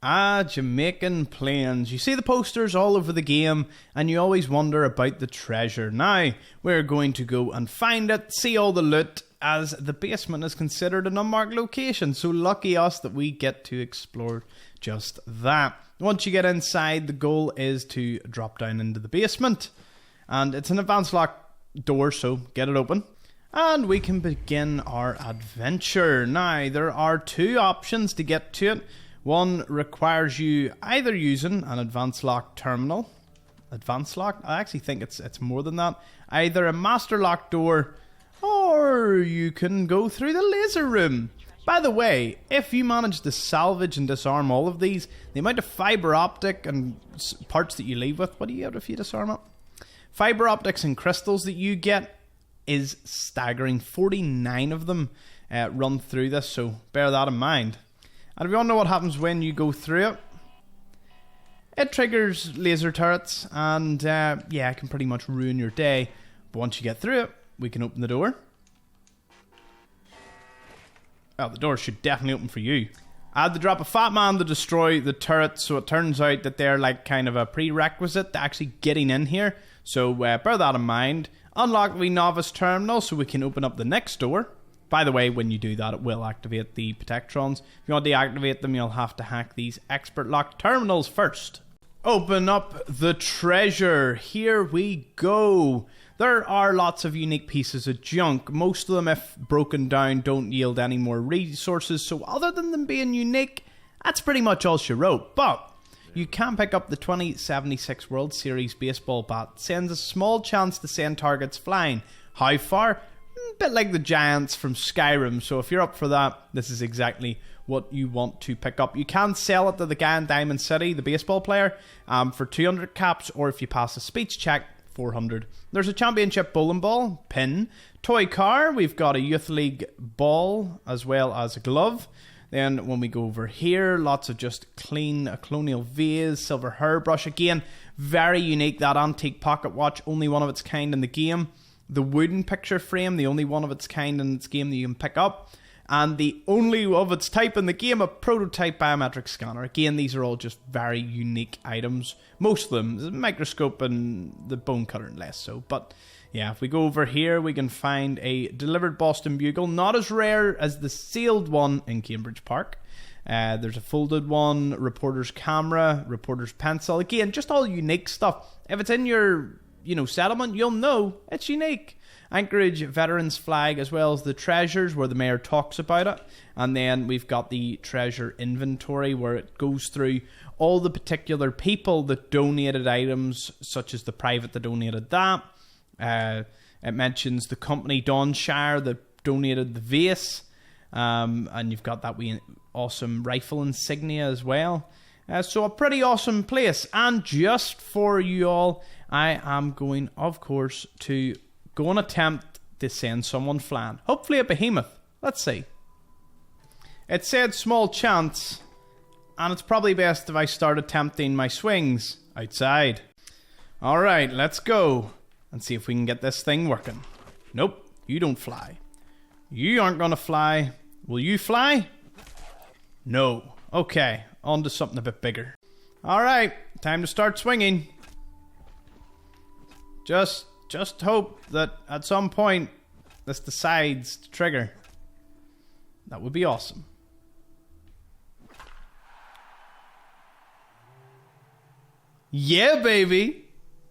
Jamaican Plains. You see the posters all over the game, and you always wonder about the treasure. Now, we're going to go and find it, see all the loot, as the basement is considered an unmarked location. So lucky us that we get to explore just that. Once you get inside, the goal is to drop down into the basement. And it's an advanced lock door, so get it open. And we can begin our adventure. Now, there are two options to get to it. One requires you either using an advanced lock terminal. Advanced lock? I actually think it's more than that. Either a master lock door, or you can go through the laser room. By the way, if you manage to salvage and disarm all of these, the amount of fiber optic and parts that you leave with, what do you get if you disarm it? Fiber optics and crystals that you get is staggering. 49 of them run through this, so bear that in mind. And if you want to know what happens when you go through it, it triggers laser turrets, and yeah, it can pretty much ruin your day. But once you get through it, we can open the door. Well, the door should definitely open for you. I had to drop a fat man to destroy the turret, so it turns out that they're like kind of a prerequisite to actually getting in here. So bear that in mind. Unlock the novice terminal so we can open up the next door. By the way, when you do that, it will activate the protectrons. If you want to deactivate them, you'll have to hack these expert lock terminals first. Open up the treasure. Here we go. There are lots of unique pieces of junk. Most of them, if broken down, don't yield any more resources. So other than them being unique, that's pretty much all she wrote. But you can pick up the 2076 World Series baseball bat. Sends a small chance to send targets flying. How far? A bit like the Giants from Skyrim. So if you're up for that, this is exactly what you want to pick up. You can sell it to the guy in Diamond City, the baseball player, for 200 caps, or if you pass a speech check, 400. There's a championship bowling ball, pin, toy car. We've got a youth league ball as well as a glove. Then when we go over here, lots of just clean a colonial vase, silver hairbrush. Again, very unique. That antique pocket watch, only one of its kind in the game. The wooden picture frame, the only one of its kind in its game that you can pick up. And the only of its type in the game, a prototype biometric scanner. Again, these are all just very unique items. Most of them, the microscope and the bone cutter and less so. But yeah, if we go over here, we can find a delivered Boston Bugle. Not as rare as the sealed one in Cambridge Park. There's a folded one, reporter's camera, reporter's pencil. Again, just all unique stuff. If it's in your settlement, you'll know it's unique. Anchorage Veterans Flag, as well as the treasures where the mayor talks about it. And then we've got the treasure inventory where it goes through all the particular people that donated items, such as the private that donated that. It mentions the company Donshire that donated the vase. And you've got that wee awesome rifle insignia as well. So a pretty awesome place. And just for you all, I am going, of course, to go and attempt to send someone flying. Hopefully a behemoth. Let's see. It said small chance, and it's probably best if I start attempting my swings outside. Alright, let's go and see if we can get this thing working. Nope, you don't fly. You aren't going to fly. Will you fly? No. Okay, on to something a bit bigger. Alright, time to start swinging. Just hope that at some point this decides to trigger. That would be awesome. Yeah, baby!